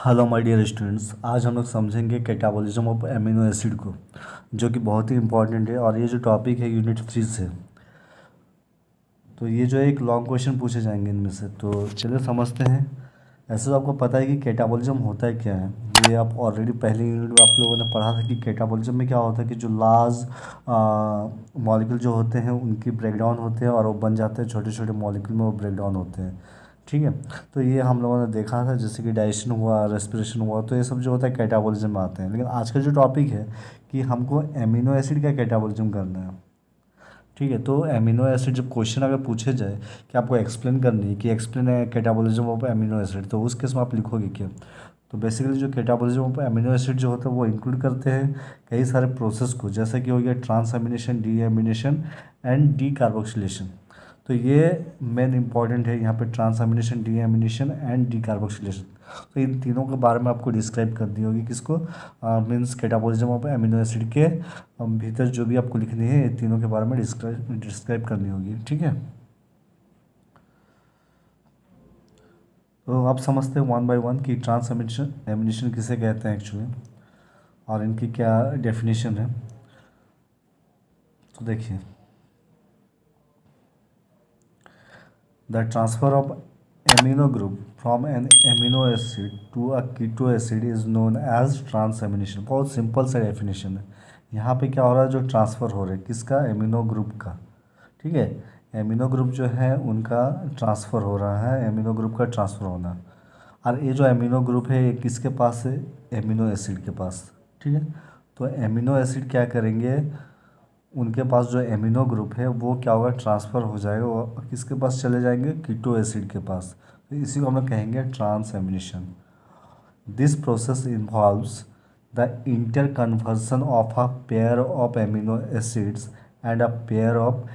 Hello my dear students, आज हम लोग समझेंगे कैटाबॉलिज्म ऑफ एमिनो एसिड को, जो कि बहुत ही इंपॉर्टेंट है। और ये जो टॉपिक है यूनिट 3 से, तो ये जो एक लॉन्ग क्वेश्चन पूछे जाएंगे इनमें से। तो चलिए समझते हैं। ऐसे तो आपको पता है कि कैटाबॉलिज्म होता है क्या है। ये आप ऑलरेडी पहले यूनिट में आप लोगों ने पढ़ा था कि कैटाबॉलिज्म में क्या होता है कि जो लार्ज मॉलिक्यूल जो होते हैं उनकी ब्रेकडाउन होते हैं और वो बन जाते हैं छोटे छोटे मॉलिक्यूल में, वो ब्रेकडाउन होते हैं। ठीक है, तो ये हम लोगों ने देखा था, जैसे कि डाइजेशन हुआ, रेस्पिरेशन हुआ, तो ये सब जो होता है कैटाबॉलिज्म में आते हैं। लेकिन आज का जो टॉपिक है कि हमको एमिनो एसिड का कैटाबॉलिज्म करना है। ठीक है, तो एमिनो एसिड जब क्वेश्चन अगर पूछे जाए कि आपको एक्सप्लेन करनी है कि एक्सप्लेन है कैटाबॉलिज्म ऑफ एमिनो एसिड, तो उस केस में आप लिखोगे क्या। तो बेसिकली जो कैटाबॉलिज्म ऑफ एमिनो एसिड जो होता है वो इंक्लूड करते हैं कई सारे प्रोसेस को, जैसे कि हो गया transamination, deamination and decarboxylation. तो ये मेन इंपॉर्टेंट है यहाँ पे, transamination, deamination and decarboxylation. तो इन तीनों के बारे में आपको डिस्क्राइब करनी होगी, किसको, means catabolism of amino acid के भीतर जो भी आपको लिखनी है, ये तीनों के बारे में डिस्क्राइब करनी होगी। ठीक है, तो आप समझते हैं वन बाय वन कि ट्रांस एमिनेशन किसे कहते हैं एक्चुअली, और इनकी क्या डेफिनेशन है। तो देखिए, the transfer of amino group from an amino acid to a keto acid is known as transamination। बहुत सिंपल सा डेफिनेशन है। यहाँ पे क्या हो रहा है, जो ट्रांसफ़र हो रहा है किसका, एमिनो ग्रुप का। ठीक है, एमिनो ग्रुप जो है उनका ट्रांसफ़र हो रहा है, एमिनो ग्रुप का ट्रांसफ़र होना। और ये जो एमिनो ग्रुप है ये किसके पास है, एमिनो एसिड के पास। ठीक है, तो एमिनो एसिड क्या करेंगे, उनके पास जो एमिनो ग्रुप है वो क्या होगा, ट्रांसफ़र हो जाएगा, वो किसके पास चले जाएंगे, कीटो एसिड के पास। तो इसी को हम लोग कहेंगे transamination. This process involves the interconversion of a pair of amino acids and a pair of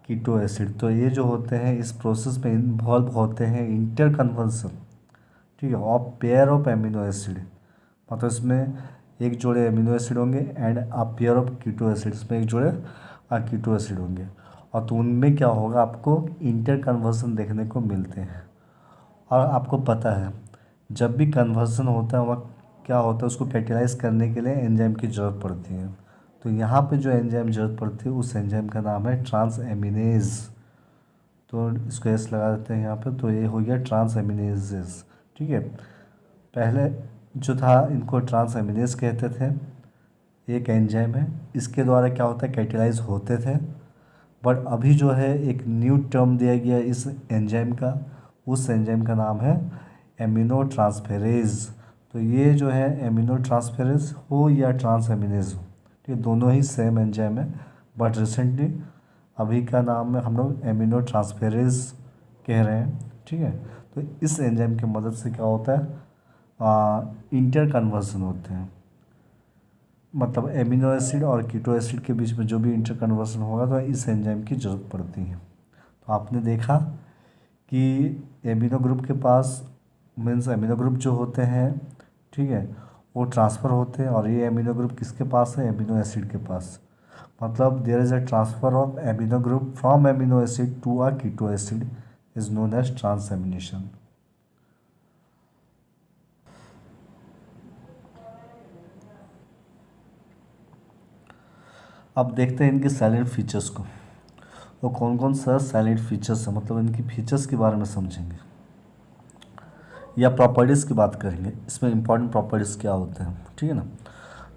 keto acid. तो ये जो होते हैं इस प्रोसेस में इन्वॉल्व होते हैं इंटर कन्वर्सन, ठीक है, of pair of amino acid. मतलब इसमें एक जोड़े एमिनो एसिड होंगे and a pair of keto acid, इसमें एक जोड़े कीटो एसिड होंगे। और तो उनमें क्या होगा, आपको इंटर कन्वर्सन देखने को मिलते हैं। और आपको पता है जब भी कन्वर्सन होता है वह क्या होता है, उसको कैटेलाइज करने के लिए एंजाइम की ज़रूरत पड़ती है। तो यहाँ पे जो एंजाइम ज़रूरत पड़ती है उस एंजाइम का नाम है ट्रांस एमिनेज। तो इसको एस लगा देते हैं यहाँ पे, तो ये हो गया ट्रांस एमिनेजेस। ठीक है, पहले जो था इनको ट्रांस एमिनेज कहते थे, एक एंजाइम है, इसके द्वारा क्या होता है, कैटेलाइज होते थे। बट अभी जो है एक न्यू टर्म दिया गया इस एंजाइम का, उस एंजाइम का नाम है एमिनो ट्रांसफेरेज। तो ये जो है एमिनो ट्रांसफेरेज हो या ट्रांस एमिनेज हो, ठीक है, दोनों ही सेम एंजाइम है। बट रिसेंटली अभी का नाम में हम लोग एमिनो ट्रांसफेरेज कह रहे हैं। ठीक है, तो इस एंजाइम की मदद से क्या होता है, इंटर कन्वर्सन होते हैं। मतलब एमिनो एसिड और कीटो एसिड के बीच में जो भी इंटर कन्वर्सन होगा तो इस एंजाइम की ज़रूरत पड़ती है। तो आपने देखा कि एमिनो ग्रुप के पास, मीन्स एमिनो ग्रुप जो होते हैं, ठीक है, वो ट्रांसफ़र होते हैं। और ये एमिनो ग्रुप किसके पास है, एमिनो एसिड के पास। मतलब there is a transfer of amino group from amino acid to a keto acid is known as transamination. अब देखते हैं इनके साइलेंट फीचर्स को। तो कौन कौन सा साइलेंट फीचर्स है, मतलब इनकी फीचर्स के बारे में समझेंगे या प्रॉपर्टीज़ की बात करेंगे, इसमें इंपॉर्टेंट प्रॉपर्टीज़ क्या होते हैं। ठीक है ना,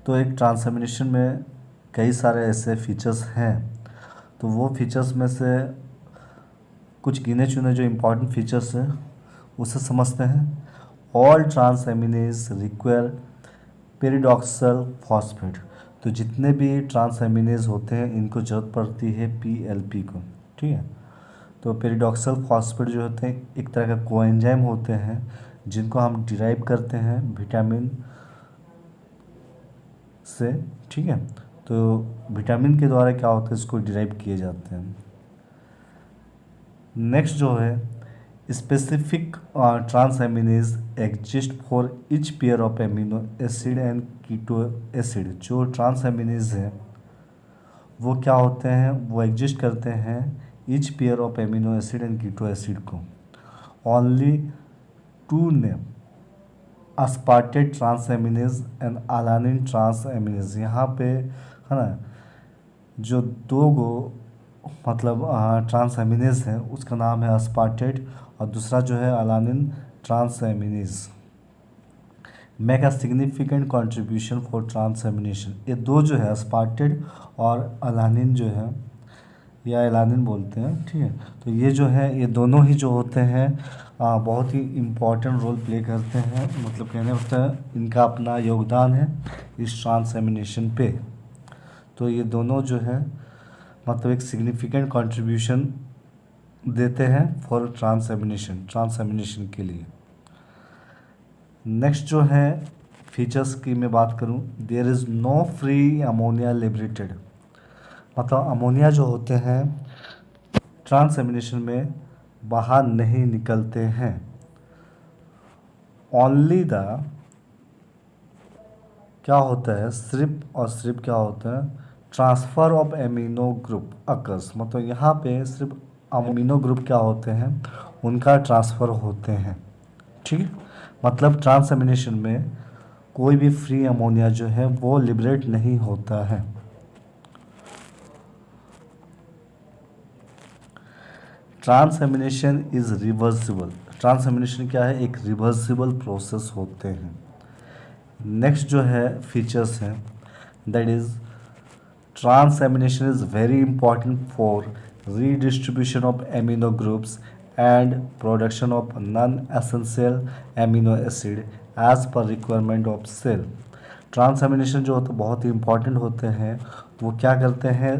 तो एक ट्रांसएमिनेशन में कई सारे ऐसे फीचर्स हैं, तो वो फीचर्स में से कुछ गिने चुने जो इम्पोर्टेंट फीचर्स हैं उसे समझते हैं। All transaminase require pyridoxal phosphate. तो जितने भी ट्रांसएमिनेज होते हैं इनको ज़रूरत पड़ती है पीएलपी को। ठीक है, तो पेरिडॉक्सल फॉस्फेट जो होते हैं एक तरह का कोएंजाइम होते हैं, जिनको हम डिराइव करते हैं विटामिन से। ठीक है, तो विटामिन के द्वारा क्या होता है, इसको डिराइव किए जाते हैं। नेक्स्ट जो है specific transaminase exist for each pair of amino acid and keto acid. जो ट्रांसएमिनेज है वो क्या होते हैं, वो एग्जिस्ट करते हैं each pair of amino acid and keto acid को। Only to name, aspartate transaminase and alanine transaminase. यहाँ पे है ना, जो दो गो मतलब ट्रांसएमिनेज है उसका नाम है अस्पार्टेट, और दूसरा जो है alanine transaminase. Make a significant contribution for transamination. ये दो जो है अस्पार्टेट और अलानिन जो है, या एलानिन बोलते हैं, ठीक है। तो ये जो है ये दोनों ही जो होते हैं बहुत ही इम्पॉर्टेंट रोल प्ले करते हैं, मतलब कहने होता है इनका अपना योगदान है इस ट्रांसएमिनेशन पे। तो ये दोनों जो है मतलब एक सिग्निफिकेंट कंट्रीब्यूशन देते हैं फॉर ट्रांसएमिनेशन के लिए। नेक्स्ट जो है फीचर्स की मैं बात करूं, there is no free ammonia liberated. मतलब अमोनिया जो होते हैं ट्रांसएमिनेशन में बाहर नहीं निकलते हैं। ओनली द क्या होता है सिर्फ और सिर्फ क्या होता है transfer of amino group occurs. मतलब यहाँ पे सिर्फ अमीनो ग्रुप क्या होते हैं उनका ट्रांसफ़र होते हैं, ठीक है। मतलब ट्रांसएमिनेशन में कोई भी फ्री अमोनिया जो है वो लिबरेट नहीं होता है। Transamination is reversible. ट्रांसएमिनेशन क्या है, एक रिवर्सिबल प्रोसेस होते हैं। नेक्स्ट जो है फीचर्स हैं, that is transamination is very important for redistribution of amino groups and production of non essential amino acid as per requirement of cell. Transamination जो होता है बहुत ही इंपॉर्टेंट होते हैं, वो क्या करते हैं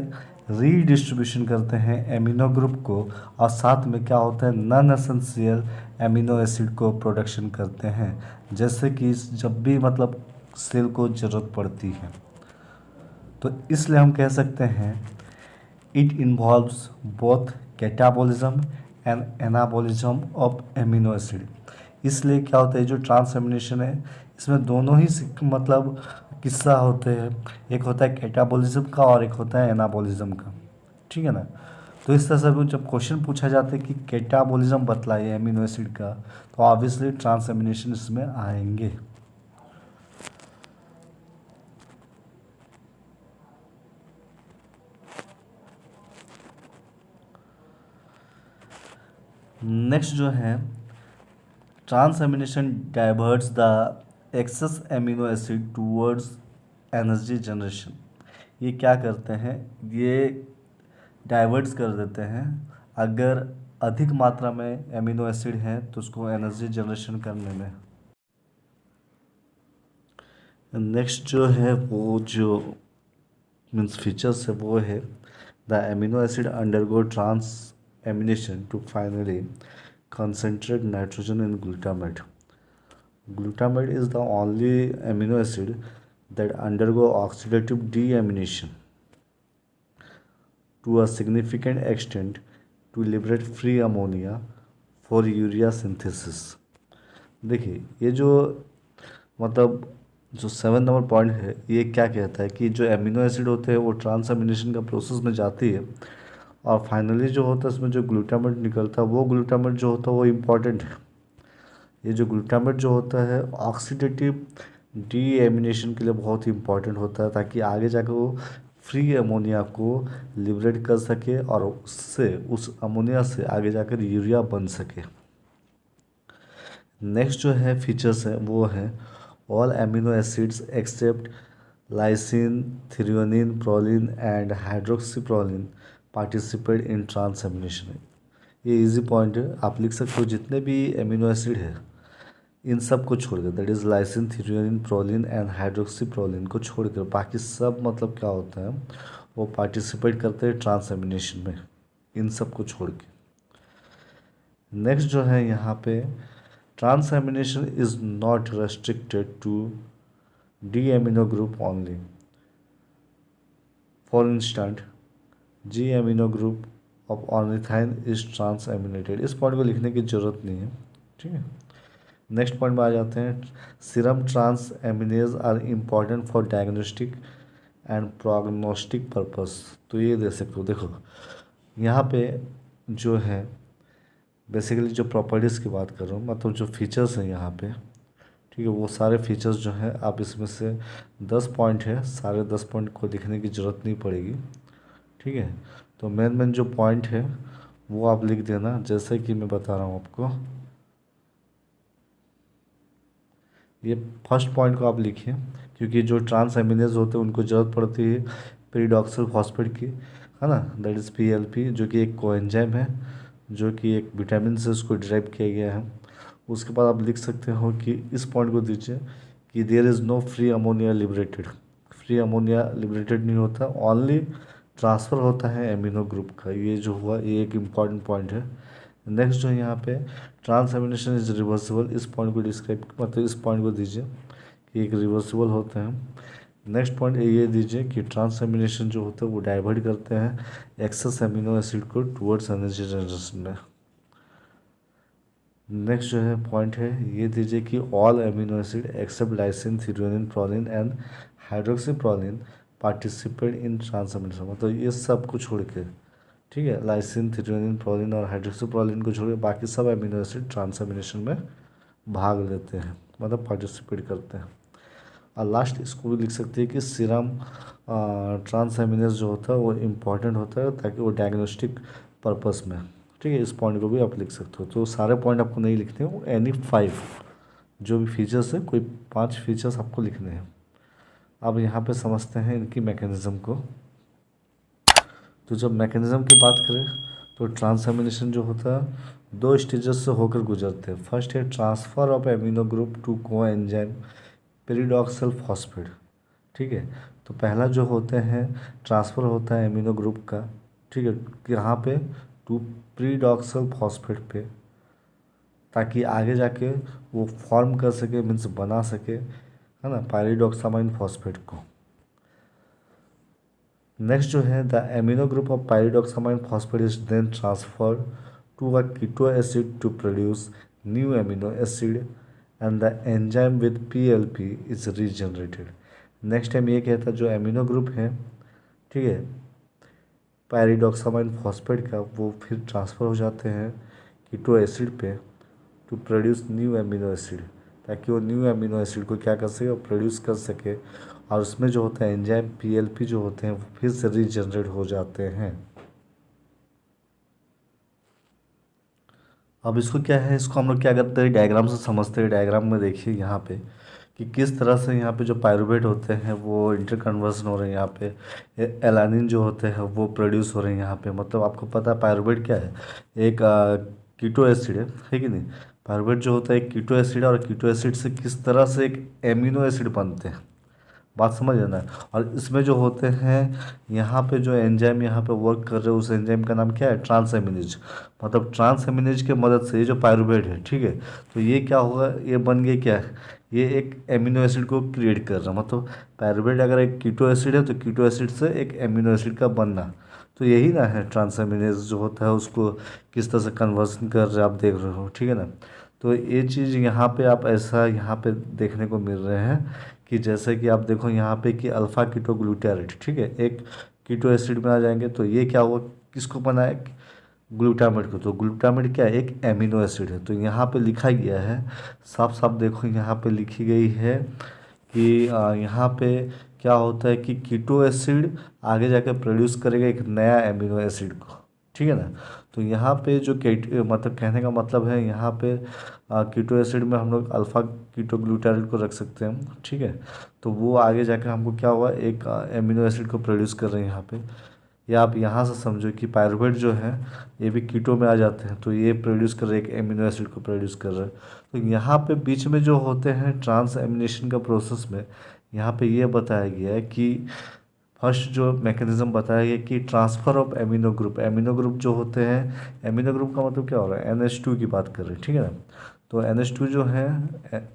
रीडिस्ट्रीब्यूशन करते हैं एमिनो ग्रुप को, और साथ में क्या होता है नॉन एसेंशियल एमिनो एसिड को प्रोडक्शन करते हैं, जैसे कि जब भी मतलब सेल को ज़रूरत पड़ती है। तो इसलिए हम कह सकते हैं it involves both catabolism and anabolism of amino acid. इसलिए क्या होता है जो ट्रांसएमिनेशन है इसमें दोनों ही मतलब किस्सा होते हैं, एक होता है कैटाबॉलिज्म का और एक होता है एनाबॉलिज्म का, ठीक है ना। तो इस तरह से जब क्वेश्चन पूछा जाता है कि कैटाबॉलिज्म बतलाइए एमिनो एसिड का, तो ऑब्वियसली ट्रांसएमिनेशन इसमें आएंगे। नेक्स्ट जो है transamination diverts the excess amino acid towards energy generation. ये क्या करते हैं, ये डाइवर्ट्स कर देते हैं, अगर अधिक मात्रा में एमिनो एसिड है तो उसको एनर्जी जनरेशन करने में। नेक्स्ट जो है वो जो मीन्स फीचर्स है वो है the amino acid undergo transamination to finally concentrate nitrogen in glutamate. Glutamate is the only amino acid that undergo oxidative deamination to a significant extent to liberate free ammonia for urea synthesis. देखिए ये जो मतलब जो 7 number point है ये क्या कहता है कि जो एमिनो एसिड होते हैं वो ट्रांसएमिनेशन का प्रोसेस में जाती है, और फाइनली जो होता है उसमें जो ग्लूटामेट निकलता है वो ग्लूटामेट जो होता है वो इम्पॉर्टेंट है। ये जो ग्लूटामेट जो होता है ऑक्सीडेटिव डीएमिनेशन के लिए बहुत ही इम्पॉर्टेंट होता है, ताकि आगे जाकर वो फ्री अमोनिया को लिबरेट कर सके और उससे उस अमोनिया से आगे जाकर यूरिया बन सके। नेक्स्ट जो है फीचर्स है वो है all amino acids except lysine, threonine, proline and hydroxyproline participate in transamination. ये इजी पॉइंट है, आप लिख सकते हो जितने भी एमिनो एसिड है इन सब को छोड़कर, that is lysine, threonine, proline and hydroxyproline को छोड़कर बाकी सब मतलब क्या होता है वो पार्टिसिपेट करते हैं ट्रांसएमिनेशन में, इन सब को छोड़ के। नेक्स्ट जो है यहाँ पे transamination is not restricted to the amino group only. For instance G amino group of ornithine is transaminated. इस पॉइंट को लिखने की ज़रूरत नहीं है, ठीक है। नेक्स्ट पॉइंट में आ जाते हैं serum transaminase are important for diagnostic and prognostic purpose. तो ये दे सकते हो, देखो यहाँ पे जो है बेसिकली जो प्रॉपर्टीज़ की बात कर रहा हूँ, मतलब जो फीचर्स हैं यहाँ पे ठीक है। वो सारे फीचर्स जो हैं आप इसमें से 10 पॉइंट है, सारे 10 पॉइंट को लिखने की ज़रूरत नहीं पड़ेगी। ठीक है। तो मेन मेन जो पॉइंट है वो आप लिख देना, जैसे कि मैं बता रहा हूँ आपको। ये फर्स्ट पॉइंट को आप लिखिए, क्योंकि जो ट्रांस एमिनेज होते हैं उनको ज़रूरत पड़ती है पेरिडॉक्सल फॉस्फेट की, है ना, दैट इज़ पीएलपी, जो कि एक कोएंजाइम है, जो कि एक विटामिन से उसको डिराइव किया गया है। उसके बाद आप लिख सकते हो कि इस पॉइंट को दीजिए कि there is no free ammonia liberated. Free ammonia liberated नहीं होता, ओनली ट्रांसफ़र होता है एमिनो ग्रुप का। ये जो हुआ ये एक इम्पॉर्टेंट पॉइंट है। नेक्स्ट जो है यहाँ पे ट्रांस एमिनेशन इज रिवर्सिबल, इस पॉइंट को डिस्क्राइब मतलब इस पॉइंट को दीजिए कि एक रिवर्सिबल होते हैं। नेक्स्ट पॉइंट ये दीजिए कि ट्रांस एमिनेशन जो होता है वो डाइवर्ट करते हैं एक्सेस एमिनो एसिड को टुवर्ड्स एनर्जी जनरेशन में। नेक्स्ट जो है पॉइंट है ये दीजिए कि all amino acid except lysine, threonine, proline and hydroxyproline participate in transamination, मतलब ये सब को छोड़ के, ठीक है, लाइसिन, थ्रेओनीन, प्रोलिन और हाइड्रोक्सी प्रोलिन को छोड़ के बाकी सब एमिनो एसिड ट्रांस एमिनेशन में भाग लेते हैं, मतलब पार्टिसिपेट करते हैं। और लास्ट इसको भी लिख सकते हैं कि सीरम ट्रांस एमिनेज जो होता है वो इम्पॉर्टेंट होता है ताकि वो डायग्नोस्टिक पर्पस में, ठीक है, इस पॉइंट को भी आप लिख सकते हो। तो सारे पॉइंट आपको नहीं लिखने हो, एनी 5 जो भी फीचर्स है, कोई 5 फीचर्स आपको लिखने हैं। अब यहाँ पे समझते हैं इनकी मैकेनिज़्म को। तो जब मैकेनिज़्म की बात करें तो ट्रांसएमिनेशन जो होता है 2 स्टेजेस से होकर गुजरते हैं। फर्स्ट है transfer of amino group to coenzyme pyridoxal phosphate, ठीक है। तो पहला जो होते हैं ट्रांसफ़र होता है एमिनो ग्रुप का, ठीक है, यहाँ पे टू पेरिडॉक्सल फॉस्फेट पे, ताकि आगे जाके वो फॉर्म कर सके, मीन्स बना सके, है ना, पायरिडॉक्सामाइन फॉस्फेट को। नेक्स्ट जो है the amino group of pyridoxamine phosphate is then transferred to a keto acid to produce new amino acid and the enzyme with PLP is regenerated. Next time ये कहता है जो एमिनो ग्रुप है, ठीक है, पायरिडॉक्सामाइन फॉस्फेट का, वो फिर ट्रांसफ़र हो जाते हैं कीटो एसिड पे to produce new amino acid, ताकि वो न्यू एमिनो एसिड को क्या कर सके, और प्रोड्यूस कर सके, और उसमें जो होता है एंजाइम पीएलपी जो होते हैं वो फिर से रीजनरेट हो जाते हैं। अब इसको क्या है, इसको हम लोग क्या करते हैं, डायग्राम से समझते हैं। डायग्राम में देखिए यहाँ पे कि किस तरह से यहाँ पे जो पायरुवेट होते हैं वो इंटर कन्वर्सन हो रहे हैं, यहाँ पे एलानिन जो होते हैं वो प्रोड्यूस हो रहे हैं यहाँ पे। मतलब आपको पता है पायरुवेट क्या है, एक कीटो एसिड है कि नहीं। पायरुवेट जो होता है एक कीटो एसिड है, और कीटो एसिड से किस तरह से एक एमिनो एसिड बनते हैं, बात समझ लेना है। और इसमें जो होते हैं यहाँ पे जो एंजाइम यहाँ पे वर्क कर रहे हैं, उस एंजाइम का नाम क्या है, ट्रांसएमिनेज। मतलब ट्रांसएमिनेज के मदद से ये जो पायरुवेट है, ठीक है, तो ये क्या होगा, ये बन गया क्या है, ये एक एमिनो एसिड को क्रिएट कर रहा है। मतलब पायरुवेट अगर एक कीटो एसिड है तो कीटो एसिड से एक एमिनो एसिड का बनना, तो यही ना है ट्रांसएमिनेज जो होता है उसको किस तरह से कन्वर्सन कर रहे हैं आप देख रहे हो, ठीक है ना। तो ये चीज़ यहाँ पे आप ऐसा यहाँ पे देखने को मिल रहे हैं कि जैसे कि आप देखो यहाँ पे कि अल्फ़ा कीटो ग्लूटारेट, ठीक है, एक कीटो एसिड में आ जाएंगे, तो ये क्या हुआ, किसको बनाए, ग्लूटामेट को। तो ग्लूटामेट क्या है, एक एमिनो एसिड है। तो यहाँ पे लिखा गया है, साफ साफ देखो यहाँ पे लिखी गई है कि यहाँ पे क्या होता है कि कीटो एसिड आगे जाकर प्रोड्यूस करेगा एक नया एमिनो एसिड को, ठीक है ना। तो यहाँ पे जो मतलब कहने का मतलब है यहाँ पे कीटो एसिड में हम लोग अल्फ़ा कीटो ग्लूटारेट को रख सकते हैं, ठीक है। तो वो आगे जाकर हमको क्या हुआ, एक एमिनो एसिड को प्रोड्यूस कर रहे हैं यहाँ पे। या आप यहाँ से समझो कि पायरुवेट जो है ये भी कीटो में आ जाते हैं, तो ये प्रोड्यूस कर रहे हैं, एक एमिनो एसिड को प्रोड्यूस कर रहे हैं। तो यहाँ पे बीच में जो होते हैं ट्रांस एमिनेशन का प्रोसेस में, यहाँ पे ये बताया गया है कि फर्स्ट जो मैकेनिज्म बताया गया कि transfer of amino group. Amino group जो होते हैं, एमिनो ग्रुप का मतलब क्या हो रहा है, NH2 की बात कर रहे हैं, ठीक है ना। तो NH2 जो है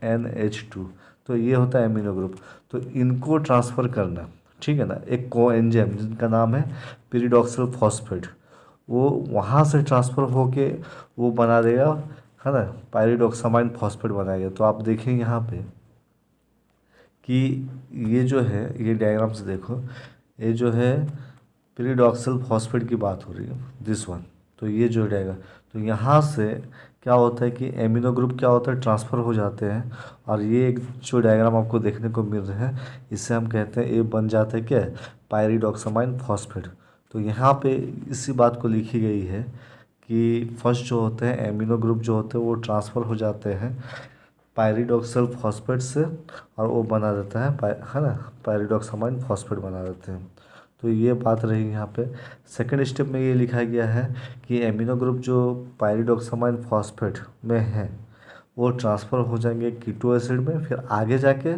NH2, तो ये होता है एमिनो ग्रुप। तो इनको ट्रांसफ़र करना, ठीक है ना, एक को एंजाइम जिनका नाम है पेरिडॉक्सल फॉस्फेट, वो वहाँ से ट्रांसफ़र होके वो बना देगा, है ना, पायरिडॉक्सामाइन फॉस्फेट बनाएगा। तो आप देखें यहाँ पे कि ये जो है, ये डायग्राम से देखो, ये जो है पेरिडॉक्सल फॉस्फेट की बात हो रही है, दिस वन। तो ये जो रहेगा, तो यहाँ से क्या होता है कि एमिनो ग्रुप क्या होता है, ट्रांसफ़र हो जाते हैं। और ये एक जो डायग्राम आपको देखने को मिल रहा है, इससे हम कहते हैं ये बन जाता है क्या, पायरिडॉक्सामाइन फॉस्फेट। तो यहाँ पे इसी बात को लिखी गई है कि फर्स्ट जो होते हैं एमिनो ग्रुप जो होते हैं वो ट्रांसफ़र हो जाते हैं पायरिडॉक्सल फॉस्फेट से, और वो बना देता है ना, पायरिडॉक्सामाइन फॉस्फेट बना देते हैं। तो ये बात रही यहाँ पे। सेकंड स्टेप में ये लिखा गया है कि एमिनो ग्रुप जो पायरिडॉक्सामाइन फॉस्फेट में है वो ट्रांसफ़र हो जाएंगे कीटो एसिड में, फिर आगे जाके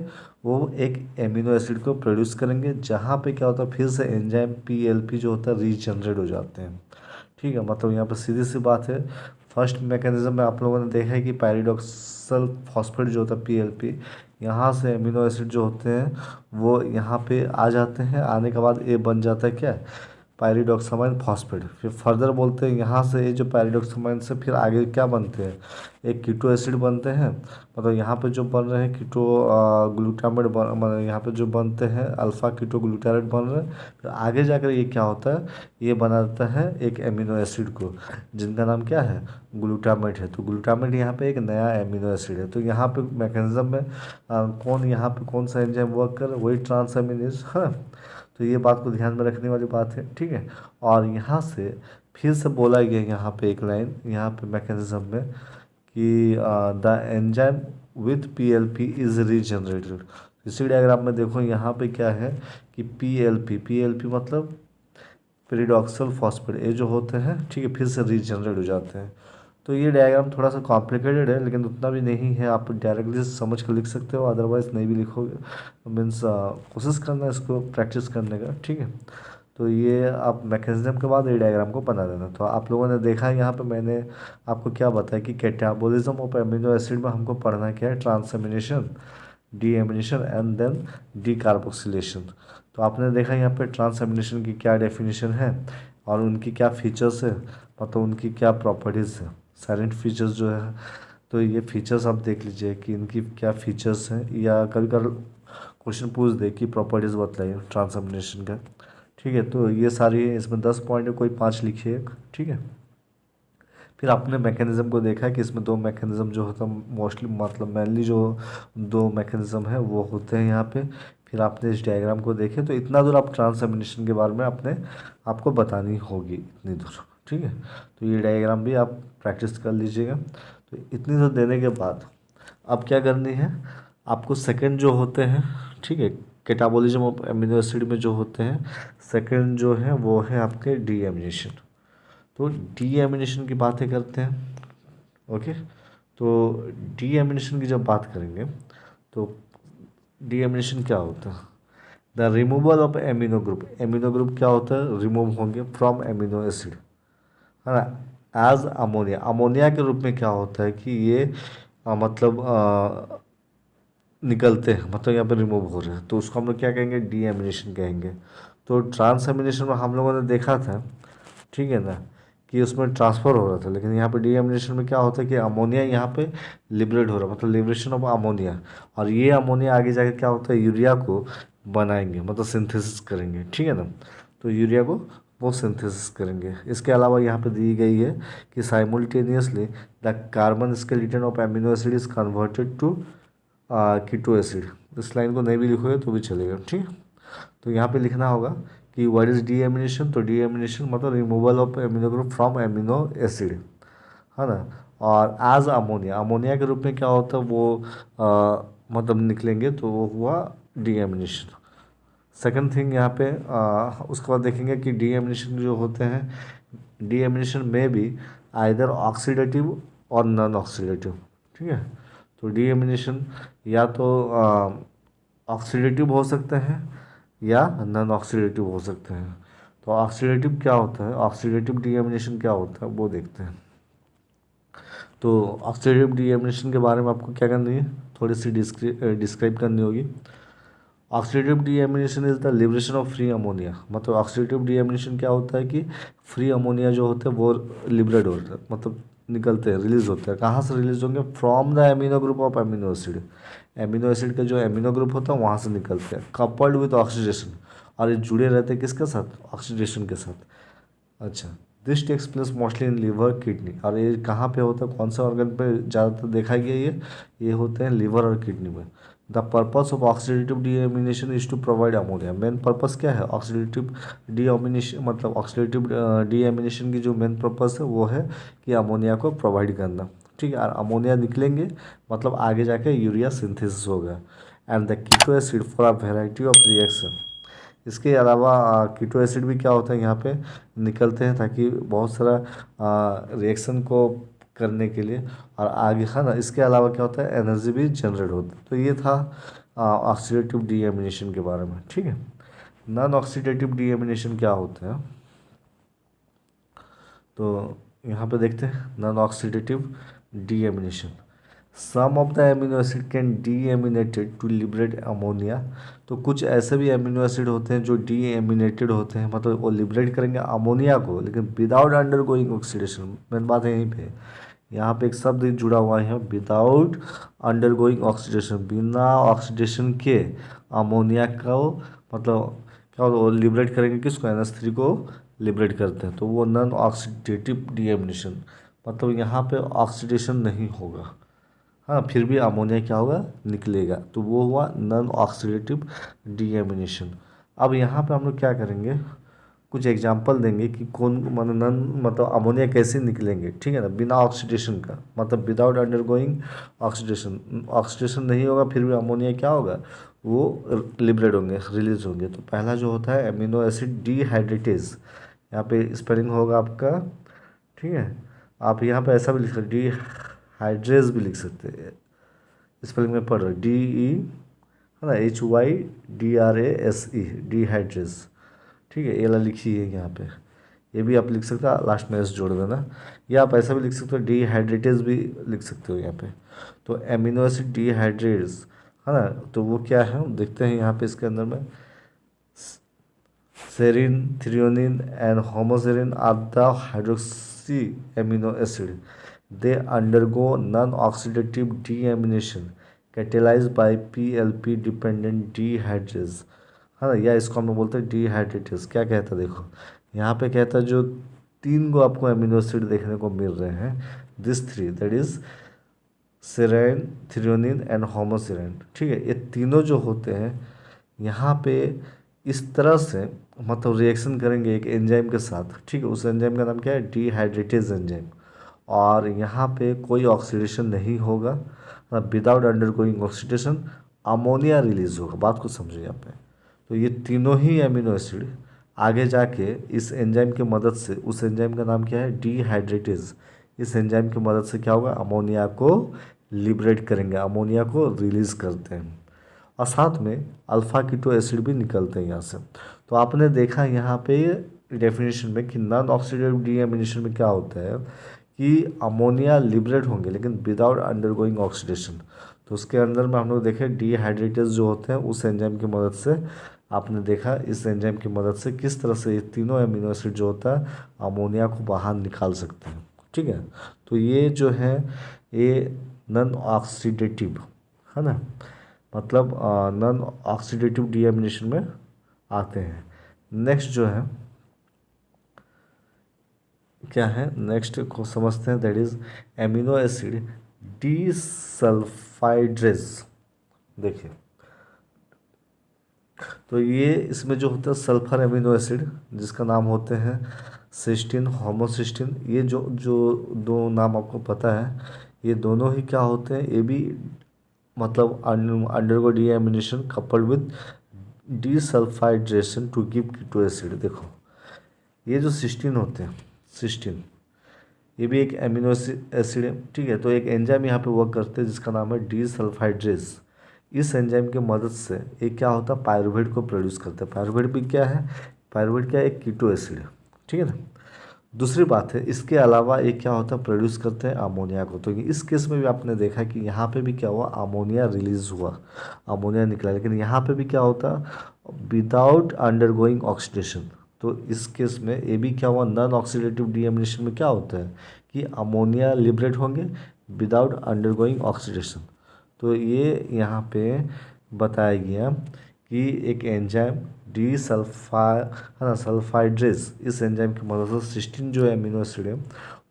वो एक एमिनो एसिड को प्रोड्यूस करेंगे, जहाँ पे क्या होता है फिर से एंजाइम पीएलपी जो होता है रीजनरेट हो जाते हैं। ठीक है, मतलब यहाँ पर सीधी सी बात है। फर्स्ट मैकेनिज्म में आप लोगों ने देखा है कि पायरिडॉक्सल फॉस्फेट जो होता है पीएलपी, यहाँ से एमिनो एसिड जो होते हैं वो यहाँ पे आ जाते हैं, आने के बाद ये बन जाता है क्या, पायरिडॉक्सामाइन फॉस्फेट। फिर फर्दर बोलते हैं यहाँ से ये जो पायरिडॉक्सामाइन से फिर आगे क्या बनते हैं, एक कीटो एसिड बनते हैं। मतलब यहाँ पे जो बन रहे हैं कीटो ग्लूटामेट मतलब यहाँ पे जो बनते हैं अल्फ़ा कीटो ग्लूटारेट बन रहे हैं। फिर आगे जाकर ये क्या होता है, ये बना देता है एक एमिनो एसिड को, जिनका नाम क्या है, ग्लूटामेट है। तो ग्लूटामेट यहाँ पे एक नया एमिनो एसिड है। तो यहाँ पे मैकेनिज्म में कौन यहाँ पे कौन सा एंजाइम वर्क कर, वही ट्रांसएमिनेज है। तो ये बात को ध्यान में रखने वाली बात है। ठीक है, और यहाँ से फिर से बोला गया यहाँ पे एक लाइन यहाँ पे मैकेनिज्म में कि the enzyme with PLP is regenerated. इसी डायग्राम में देखो यहाँ पे क्या है कि पीएलपी मतलब पेरिडॉक्सल फॉस्फेट, ये जो होते हैं ठीक है फिर से रीजनरेट हो जाते हैं। तो ये डायग्राम थोड़ा सा कॉम्प्लिकेटेड है, लेकिन उतना भी नहीं है, आप डायरेक्टली समझ कर लिख सकते हो, अदरवाइज़ नहीं भी लिखोगे। मीन्स कोशिश करना इसको प्रैक्टिस करने का। ठीक है, तो ये आप मैकेनिज्म के बाद ये डायग्राम को बना देना। तो आप लोगों ने देखा है यहाँ पे मैंने आपको क्या बताया कि कैटाबोलिज्म ऑफ एमिनो एसिड में हमको पढ़ना क्या है, transamination, deamination and then decarboxylation. तो आपने देखा यहाँ पे ट्रांसएमिनेशन की क्या डेफिनेशन है और उनकी क्या फीचर्स है, मतलब उनकी क्या प्रॉपर्टीज़ है, साइलेंट फीचर्स जो है। तो ये फीचर्स आप देख लीजिए कि इनकी क्या फीचर्स हैं, या कभी कभी क्वेश्चन पूछ दे कि प्रॉपर्टीज़ बताइए ट्रांसएमिनेशन का। ठीक है, तो ये सारी है, इसमें 10 पॉइंट है, कोई 5 लिखिए। ठीक है, फिर आपने मैकेनिज़्म को देखा है कि इसमें 2 मैकेनिज़्म जो होता है मोस्टली, मतलब मेनली जो 2 मैकेनिज़्म है वो होते हैं यहाँ पे। फिर आपने इस डायग्राम को देखे, तो इतना दूर आप ट्रांसएमिनेशन के बारे में आपको बतानी होगी इतनी दूर। ठीक है, तो ये डायग्राम भी आप प्रैक्टिस कर लीजिएगा। तो इतनी दूर देने के बाद अब क्या करनी है आपको, सेकंड जो होते हैं, ठीक है, कैटाबॉलिज्म ऑफ एमिनो एसिड में जो होते हैं सेकंड जो है वो है आपके डीएमिनेशन। तो डीएमिनेशन की बातें करते हैं। ओके, तो डीएमिनेशन की जब बात करेंगे तो डीएमिनेशन क्या होता है, the removal of amino group. Amino group क्या होता है, रिमूव होंगे फ्रॉम एमिनो एसिड, है ना, एज अमोनिया। अमोनिया के रूप में क्या होता है कि ये मतलब निकलते हैं, मतलब यहाँ पे रिमूव हो रहे हैं, तो उसको हम लोग क्या कहेंगे, डीएमिनेशन कहेंगे। तो ट्रांसएमिनेशन में हम लोगों ने देखा था, ठीक है ना, कि उसमें ट्रांसफ़र हो रहा था, लेकिन यहाँ पे डीएमिनेशन में क्या होता है कि अमोनिया यहाँ पे लिबरेट हो रहा है, मतलब लिबरेशन ऑफ अमोनिया। और ये अमोनिया आगे जाके क्या होता है, यूरिया को बनाएंगे, मतलब सिंथेसिस करेंगे। ठीक है ना, तो यूरिया को वो सिंथेसिस करेंगे। इसके अलावा यहाँ पे दी गई है कि simultaneously the carbon skeleton of amino acid is converted to keto acid. इस लाइन को नहीं भी लिखोगे तो भी चलेगा। ठीक है, तो यहाँ पे लिखना होगा कि व्हाट इज डीएमिनेशन। तो डीएमिनेशन मतलब removal of amino group from amino acid, है ना। और एज अमोनिया, अमोनिया के रूप में क्या होता है वो मतलब निकलेंगे, तो वो हुआ डीएमिनेशन। सेकंड थिंग यहाँ पे उसके बाद देखेंगे कि डीएमिनेशन जो होते हैं, डीएमिनेशन में भी आइदर ऑक्सीडेटिव और नॉन ऑक्सीडेटिव। ठीक है, तो डीएमिनेशन या तो ऑक्सीडेटिव हो सकते हैं या नॉन ऑक्सीडेटिव हो सकते हैं। तो ऑक्सीडेटिव क्या होता है, ऑक्सीडेटिव डीएमिनेशन क्या होता है वो देखते हैं। तो ऑक्सीडेटिव डीएमिनेशन के बारे में आपको क्या करनी है, थोड़ी सी डिस्क्राइब करनी होगी। Oxidative deamination is the liberation of free ammonia. मतलब ऑक्सीडेटिव डीएमिनेशन क्या होता है कि फ्री अमोनिया जो होते हैं वो लिबरेट होते हैं, मतलब निकलते हैं, रिलीज होते हैं। कहाँ से रिलीज होंगे, from the amino group of amino acid. Amino acid का जो एमिनो ग्रुप होता है वहाँ से निकलते हैं, कपल्ड विद ऑक्सीडेशन। और ये जुड़े रहते हैं किसके साथ, ऑक्सीडेशन के साथ। अच्छा, this takes place mostly in liver kidney, और ये कहाँ पे होता है, कौन सा ऑर्गन पे ज़्यादातर देखा गया ये होते हैं लिवर और किडनी में। The purpose of oxidative deamination is to provide ammonia. Main purpose क्या है ऑक्सीडेटिव डीएमिनेशन, मतलब ऑक्सीडेटिव डीएमिनेशन की जो मेन पर्पस है वो है कि अमोनिया को प्रोवाइड करना, ठीक है। और अमोनिया निकलेंगे मतलब आगे जाके यूरिया सिंथेसिस होगा। And the keto acid for a variety of reaction, इसके अलावा कीटो एसिड भी क्या होता है यहाँ पे निकलते हैं ताकि बहुत सारा रिएक्शन को करने के लिए, और आगे है ना, इसके अलावा क्या होता है एनर्जी भी जनरेट होती है। तो ये था ऑक्सीडेटिव डीएमिनेशन के बारे में, ठीक है। नॉन ऑक्सीडेटिव डीएमिनेशन क्या होता है, तो यहाँ पे देखते हैं non oxidative deamination. Some of the amino acid can deaminated to liberate ammonia. तो कुछ ऐसे भी एमिनो एसिड होते हैं जो डीएमिनेटेड होते हैं, मतलब वो लिबरेट करेंगे अमोनिया को, लेकिन without under going oxidation. Main बात है यहीं पे, यहाँ पे एक शब्द जुड़ा हुआ है विदाउट अंडर गोइंग ऑक्सीडेशन, बिना ऑक्सीडेशन के अमोनिया को मतलब क्या वो लिबरेट करेंगे, किसको NH3 को लिबरेट करते हैं, तो वो नॉन ऑक्सीडेटिव डीएमिनेशन, मतलब यहाँ पे ऑक्सीडेशन नहीं होगा, हाँ फिर भी अमोनिया क्या होगा निकलेगा, तो वो हुआ नॉन ऑक्सीडेटिव डीएमिनेशन। अब यहाँ पे हम लोग क्या करेंगे, कुछ एग्जांपल देंगे कि कौन मतलब अमोनिया कैसे निकलेंगे, ठीक है ना, बिना ऑक्सीडेशन का, मतलब विदाउट अंडरगोइंग ऑक्सीडेशन। ऑक्सीडेशन नहीं होगा फिर भी अमोनिया क्या होगा, वो लिबरेट होंगे, रिलीज होंगे। तो पहला जो होता है एमिनो एसिड डीहाइड्रेटेज, यहाँ पे स्पेलिंग होगा आपका, ठीक है। आप यहाँ पे ऐसा भी लिख सकते डीहाइड्रेज भी लिख सकते हैं, स्पेलिंग में पढ़ रहे DE है ना, HYDRASE डीहाइड्रेज, ठीक है। ये वाला लिखिए यहाँ पे, ये भी आप लिख सकते हो, लास्ट में एस जोड़ देना, या आप ऐसा भी लिख सकते हो डीहाइड्रेटेज भी लिख सकते हो यहाँ पे। तो एमिनो एसिड डीहाइड्रेज है ना, तो वो क्या है देखते हैं यहाँ पे इसके अंदर में, serine, threonine and homoserine are the hydroxy amino acid, they undergo non oxidative deamination catalysed by PLP dependent dehydrase, है ना, या इसको हम लोग बोलते हैं डीहाइड्रेटेज। क्या कहता है देखो, यहाँ पे कहता है जो तीन को आपको एमिनो एसिड देखने को मिल रहे हैं, this three that is serine, threonine and homoserine, ठीक है। ये तीनों जो होते हैं यहाँ पे इस तरह से मतलब रिएक्शन करेंगे एक एंजाइम के साथ, ठीक है। उस एंजाइम का नाम क्या है डीहाइड्रेटेज एंजाइम, और यहाँ पे कोई ऑक्सीडेशन नहीं होगा, without undergoing oxidation ammonia release होगा। बात को समझिए यहाँ पे। तो ये तीनों ही एमिनो एसिड आगे जाके इस एंजाइम की मदद से, उस एंजाइम का नाम क्या है डीहाइड्रेटेज, इस एंजाइम की मदद से क्या होगा अमोनिया को लिबरेट करेंगे, अमोनिया को रिलीज करते हैं, और साथ में अल्फा कीटो एसिड भी निकलते हैं यहाँ से। तो आपने देखा यहाँ पे डेफिनेशन में कि नॉन ऑक्सीडेटिव डीएमिनेशन में क्या होता है कि अमोनिया लिबरेट होंगे लेकिन विदाउट अंडरगोइंग ऑक्सीडेशन। तो उसके अंदर में हम लोग देखें डीहाइड्रेटेज जो होते हैं उस एंजाइम की मदद से, आपने देखा इस एंजाइम की मदद से किस तरह से ये तीनों एमिनो एसिड जो होता है अमोनिया को बाहर निकाल सकते हैं, ठीक है। तो ये जो है ये नॉन ऑक्सीडेटिव है ना, मतलब नॉन ऑक्सीडेटिव डीएमिनेशन में आते हैं। नेक्स्ट जो है क्या है, नेक्स्ट को समझते हैं, दैट इज एमिनो एसिड डीसल्फाइड्रेज। देखिए तो ये इसमें जो होता है सल्फर एमिनो एसिड जिसका नाम होते हैं सिस्टीन, होमोसिस्टीन, ये जो जो दो नाम आपको पता है, ये दोनों ही क्या होते हैं, ये भी मतलब undergo deamination coupled with desulfhydration to give keto acid. देखो ये जो सिस्टीन होते हैं, सिस्टीन ये भी एक एमिनो एसिड है, ठीक है। तो एक एंजाइम यहाँ पे वर्क करते हैं जिसका नाम है डीसल्फाइड्रेज। इस एंजाइम की मदद से एक क्या होता है पायरुवेट को प्रोड्यूस करता है। पायरुवेट भी क्या है, पायरुवेट क्या है एक कीटो एसिड है, ठीक है ना। दूसरी बात है इसके अलावा एक क्या होता है प्रोड्यूस करते हैं अमोनिया को। तो इस केस में भी आपने देखा कि यहाँ पे भी क्या हुआ अमोनिया रिलीज हुआ, अमोनिया निकला, लेकिन यहाँ पे भी क्या होता विदाउट अंडरगोइंग ऑक्सीडेशन। तो इस केस में ये भी क्या हुआ नॉन ऑक्सीडेटिव डीएमिनेशन में क्या होता है कि अमोनिया लिबरेट होंगे विदाउट अंडरगोइंग ऑक्सीडेशन। तो ये यहाँ पे बताया गया कि एक एंजाइम डी सल्फा है ना सल्फाइड्रेस, इस एंजाइम की मदद से सिस्टीन जो एमिनो एसिड है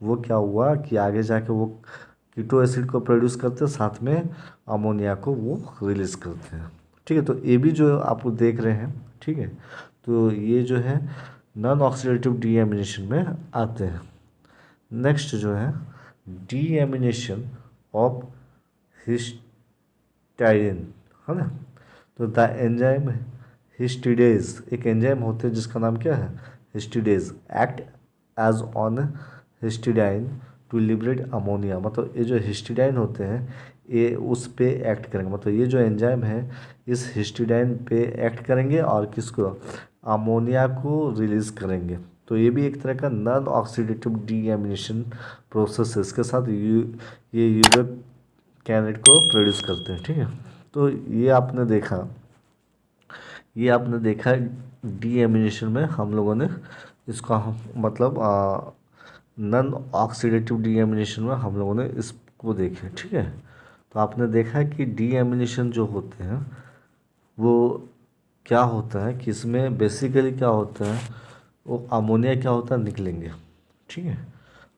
वो क्या हुआ कि आगे जाके वो कीटो एसिड को प्रोड्यूस करते हैं, साथ में अमोनिया को वो रिलीज करते हैं। ठीक है, तो ये भी जो आप देख रहे हैं, ठीक है, तो ये जो है नॉन ऑक्सीडेटिव डीएमिनेशन में आते हैं। नेक्स्ट जो है डीएमिनेशन ऑफ हिस्टाइडिन, है ना, तो द एंजाइम हिस्टिडेज, एक एंजाइम होते हैं जिसका नाम क्या है histidase, act as on histidine to liberate ammonia, मतलब ये जो हिस्टिडाइन होते हैं ये उस पे एक्ट करेंगे, मतलब ये जो एंजाइम है इस हिस्टिडाइन पे एक्ट करेंगे और किसको अमोनिया को रिलीज करेंगे। तो ये भी एक तरह का नॉन ऑक्सीडेटिव डीएमिनेशन प्रोसेस है, इसके साथ ये यूरिक कैनेट को प्रोड्यूस करते हैं। ठीक है, तो ये आपने देखा डीएमिनेशन में हम लोगों ने इसका मतलब नॉन ऑक्सीडेटिव डीएमिनेशन में हम लोगों ने इसको देखे। ठीक है, तो आपने देखा कि डीएमिनेशन जो होते हैं वो क्या होता है कि इसमें बेसिकली क्या होता है, वो अमोनिया क्या होता है निकलेंगे। ठीक है,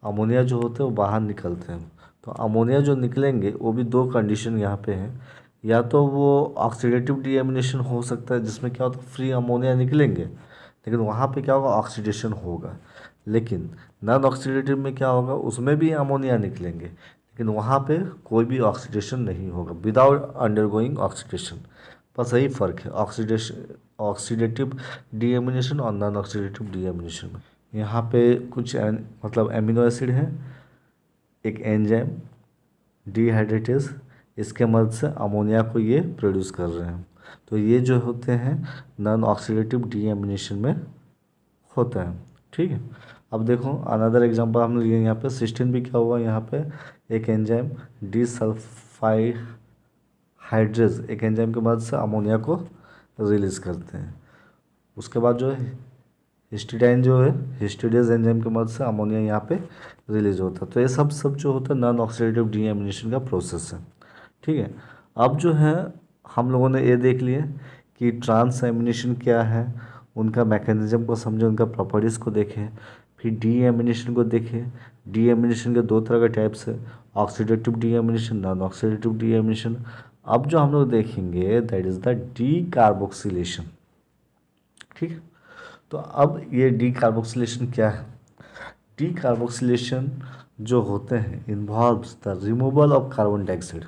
अमोनिया जो होते हैं वो बाहर निकलते हैं, तो अमोनिया जो निकलेंगे वो भी दो कंडीशन यहाँ पे है, या तो वो ऑक्सीडेटिव डीएमिनेशन हो सकता है जिसमें क्या होता है फ्री अमोनिया निकलेंगे, लेकिन वहाँ पे क्या होगा ऑक्सीडेशन होगा। लेकिन नॉन ऑक्सीडेटिव में क्या होगा, उसमें भी अमोनिया निकलेंगे लेकिन वहाँ पे कोई भी ऑक्सीडेशन नहीं होगा, विदाउट अंडरगोइंग ऑक्सीडेशन। बस यही फ़र्क है ऑक्सीडेटिव डीएमिनेशन और नॉन ऑक्सीडेटिव डीएमिनेशन में। यहाँ पे कुछ मतलब एमिनो एसिड है, एक एंजाइम डिहाइड्रेटेज, इसके मदद से अमोनिया को ये प्रोड्यूस कर रहे हैं। तो ये जो होते हैं नॉन ऑक्सीडेटिव डीएमिनेशन में होता है। ठीक है, अब देखो अनदर एग्जांपल हमने लिए यहाँ पे सिस्टीन भी क्या हुआ, यहाँ पे एक एंजाइम डिसल्फाइहाइड्रेज, एक एंजाइम की मदद से अमोनिया को रिलीज करते हैं। उसके बाद जो है हिस्टिडाइन जो है हिस्टिडेज एंजाइम की मदद से अमोनिया यहाँ पे रिलीज होता है। तो ये सब जो होता है नॉन ऑक्सीडेटिव डीएमिनेशन का प्रोसेस है। ठीक है, अब जो है हम लोगों ने ये देख लिया कि ट्रांस एमिनेशन क्या है, उनका मैकेनिज्म को समझे, उनका प्रॉपर्टीज़ को देखें, फिर डीएमिनेशन को देखें। डीएमिनेशन के दो तरह के टाइप्स है, oxidative deamination, non oxidative deamination. अब जो हम लोग देखेंगे that is the D carboxylation. ठीक है, तो अब ये डी कार्बोक्सिलेशन क्या है, डी कार्बोक्सिलेशन जो होते हैं involves the removal of carbon dioxide.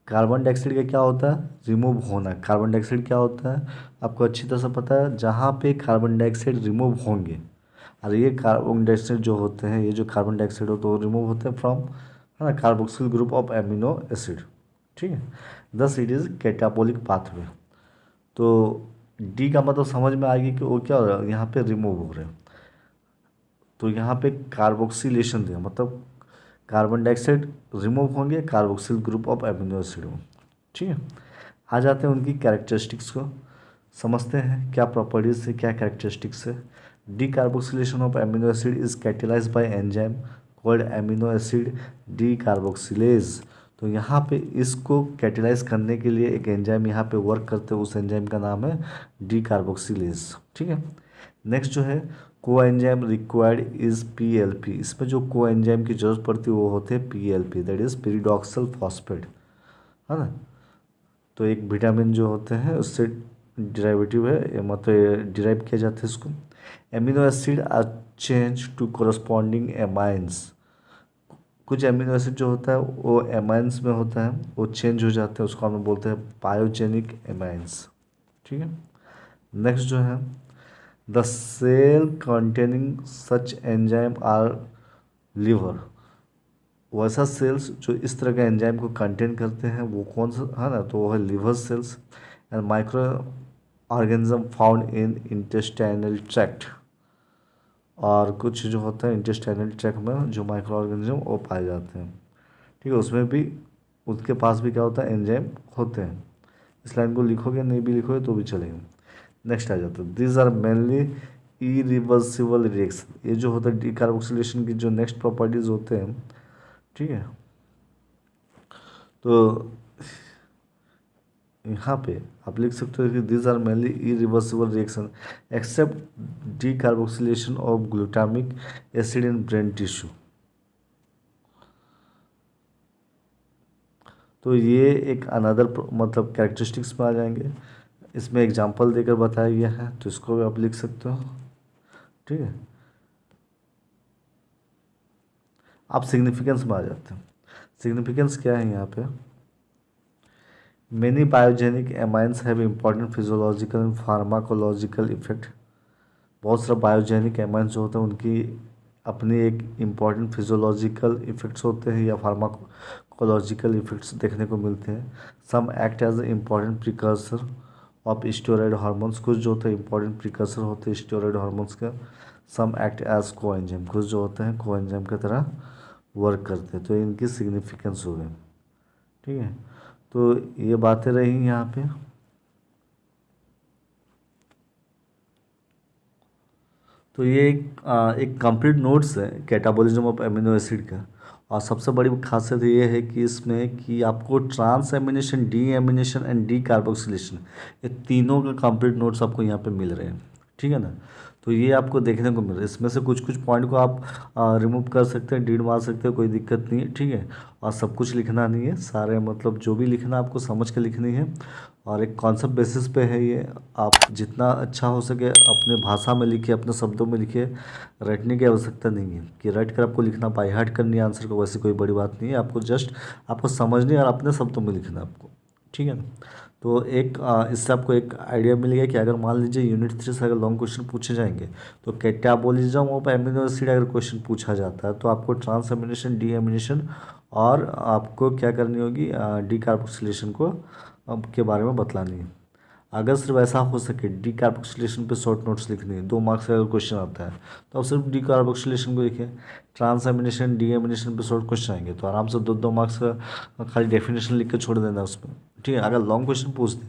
Carbon dioxide का क्या होता है रिमूव होना। कार्बन डाइऑक्साइड क्या होता है आपको अच्छी तरह से पता है, जहाँ पे कार्बन डाइऑक्साइड रिमूव होंगे, और ये कार्बन डाइऑक्साइड जो होते हैं, ये जो कार्बन डाइऑक्साइड होते हैं वो रिमूव होते हैं फ्रॉम, है ना, carboxyl group of amino acid. ठीक है, thus it is catabolic pathway. तो डी का मतलब समझ में आएगी कि वो क्या हो रहा है यहाँ पे रिमूव हो रहे हैं। तो यहाँ पे कार्बोक्सिलेशन दिया मतलब कार्बन डाइऑक्साइड रिमूव होंगे carboxyl group of amino acid में। ठीक है, आ जाते हैं उनकी कैरेक्टरिस्टिक्स को समझते हैं, क्या प्रॉपर्टीज है क्या कैरेक्टरिस्टिक्स है। D carboxylation of amino acid is catalysed bye enzyme called amino acid D carboxylase. तो यहाँ पे इसको कैटेलाइज करने के लिए एक एंजाइम यहाँ पे वर्क करते हैं, उस एंजाइम का नाम है डी कार्बोक्सिलेज। ठीक है, नेक्स्ट जो है को एंजाइम रिक्वायर्ड इज पीएलपी। इसमें जो को एंजाइम की जरूरत पड़ती है वो होते हैं PLP, that is pyridoxal phosphate, है ना। तो एक विटामिन जो होते हैं उससे डिराइवेटिव है, मतलब डिराइव किया जाता है इसको। Amino acid are change to corresponding amines. कुछ एमिनो एसिड जो होता है वो एमाइंस में होता है, वो चेंज हो जाते हैं, उसको हम लोग बोलते हैं पायोजेनिक एमाइंस। ठीक है, नेक्स्ट जो है the cell containing such enzyme are liver. वैसा सेल्स जो इस तरह के एंजाइम को कंटेन करते हैं वो कौन सा है ना, तो वो है liver cells and micro organism found in intestinal tract. और कुछ जो होता है इंटेस्टाइनल ट्रैक्ट में जो माइक्रो ऑर्गेनिज्म वो पाए जाते हैं। ठीक है, उसमें भी उसके पास भी क्या होता है एंजाइम होते हैं। इस लाइन को लिखोगे नहीं भी लिखोगे तो भी चलेगा। नेक्स्ट आ जाता है this are mainly irreversible reaction. ये जो होता है डीकार्बोक्सिलेशन की जो नेक्स्ट प्रॉपर्टीज होते हैं, ठीक है, तो यहाँ पे आप लिख सकते हो कि these are mainly irreversible reaction except decarboxylation of glutamic acid in brain tissue. तो ये एक अनदर मतलब कैरेक्टरिस्टिक्स में आ जाएंगे। इसमें एग्जांपल देकर बताया गया है, तो इसको भी आप लिख सकते हो। ठीक है, आप सिग्निफिकेंस में आ जाते हैं। सिग्निफिकेंस क्या है यहाँ पे? Many biogenic amines have important physiological and pharmacological effect. बहुत सारे बायोजेनिक एमाइंस जो होते हैं उनकी अपनी एक इम्पॉर्टेंट फिजियोलॉजिकल इफेक्ट्स होते हैं या फार्माकोलॉजिकल इफेक्ट्स देखने को मिलते हैं। Some act as important precursor of steroid hormones, कुछ जो होते हैं इंपॉर्टेंट प्रिकर्सर होते हैं स्टेरॉयड हार्मोन्स का। सम एक्ट एज कोएंजाइम, कुछ जो होते हैं कोएंजाइम की तरह वर्क करते हैं। तो इनकी सिग्निफिकेंस हो गई। ठीक है, तो ये बातें रही यहाँ पे। तो ये एक कंप्लीट नोट्स है कैटाबॉलिज्म ऑफ एमिनो एसिड का। और सबसे बड़ी खासियत ये है कि इसमें कि आपको transamination, deamination and decarboxylation, ये तीनों का कंप्लीट नोट्स आपको यहाँ पे मिल रहे हैं। ठीक है ना, तो ये आपको देखने को मिल रहा है। इसमें से कुछ कुछ पॉइंट को आप रिमूव कर सकते हैं, डिलीट मार सकते हैं, कोई दिक्कत नहीं है। ठीक है, और सब कुछ लिखना नहीं है, सारे मतलब जो भी लिखना आपको समझ के लिखनी है। और एक कॉन्सेप्ट बेसिस पे है ये। आप जितना अच्छा हो सके अपने भाषा में लिखिए, अपने शब्दों में लिखिए। रटने की आवश्यकता नहीं है कि रट कर आपको लिखना, बाय हार्ट करनी है आंसर को, वैसी कोई बड़ी बात नहीं है। आपको जस्ट आपको समझनी है और अपने शब्दों में लिखना आपको। ठीक है ना, तो एक इससे आपको एक आइडिया मिलेगा कि अगर मान लीजिए यूनिट 3 से अगर लॉन्ग क्वेश्चन पूछे जाएंगे तो कैटाबॉलिज्म ऑफ एमिनो एसिड अगर क्वेश्चन पूछा जाता है तो आपको ट्रांस एमिनेशन, डी एमिनेशन और आपको क्या करनी होगी, डी कार्बोक्सिलेशन को के बारे में बतलानी है। अगर सिर्फ ऐसा हो सके डी कार्बोक्सिलेशन पे शॉर्ट नोट्स लिखनी है, 2 मार्क्स का अगर क्वेश्चन आता है तो आप सिर्फ डी कार्बोक्सिलेशन को लिखिए। ट्रांस एमिनेशन, डी एमिनेशन पे शॉर्ट क्वेश्चन आएंगे तो आराम से 2-2 मार्क्स का खाली डेफिनेशन लिख के छोड़ देना उसमें। ठीक है, अगर लॉन्ग क्वेश्चन पूछ दें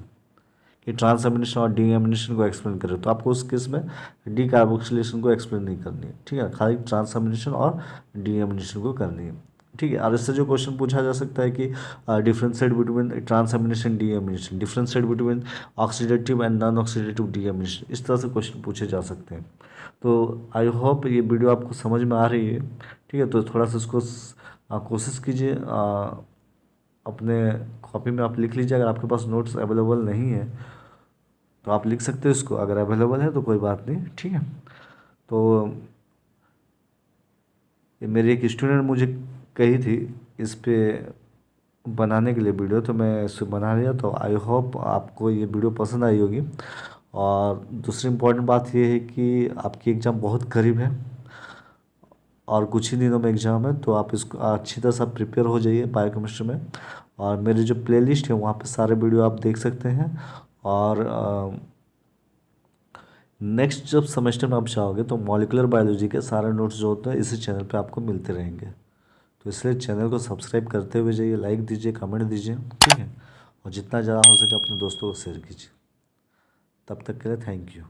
कि ट्रांस एमिनेशन और डी एमिनेशन को एक्सप्लेन करें तो आपको उस केस में डी कार्बोक्सिलेशन को एक्सप्लेन नहीं करनी है। ठीक है, खाली ट्रांस एमिनेशन और डी एमिनेशन को करनी है। ठीक है, और इससे जो क्वेश्चन पूछा जा सकता है कि differentiate between transamination, deamination, differentiate between oxidative and non oxidative deamination, इस तरह से क्वेश्चन पूछे जा सकते हैं। तो आई होप ये वीडियो आपको समझ में आ रही है। ठीक है, तो थोड़ा सा इसको कोशिश कीजिए, अपने कॉपी में आप लिख लीजिए। अगर आपके पास नोट्स अवेलेबल नहीं है तो आप लिख सकते हो इसको, अगर अवेलेबल है तो कोई बात नहीं। ठीक है, तो ये मेरी एक स्टूडेंट मुझे कही थी इस पे बनाने के लिए वीडियो, तो मैं इसे बना लिया। तो आई होप आपको ये वीडियो पसंद आई होगी। और दूसरी इम्पोर्टेंट बात ये है कि आपकी एग्ज़ाम बहुत करीब है और कुछ ही दिनों में एग्ज़ाम है, तो आप इसको अच्छी तरह से प्रिपेयर हो जाइए बायोकेमिस्ट्री में। और मेरी जो प्लेलिस्ट है वहाँ पे सारे वीडियो आप देख सकते हैं। और नेक्स्ट जब सेमेस्टर में आप जाओगे तो मॉलिक्यूलर बायोलॉजी के सारे नोट्स जो होते हैं इसी चैनल पे आपको मिलते रहेंगे। तो इसलिए चैनल को सब्सक्राइब करते हुए जाइए, लाइक दीजिए, कमेंट दीजिए। ठीक है, और जितना ज़्यादा हो सके अपने दोस्तों को शेयर कीजिए। तब तक के लिए थैंक यू।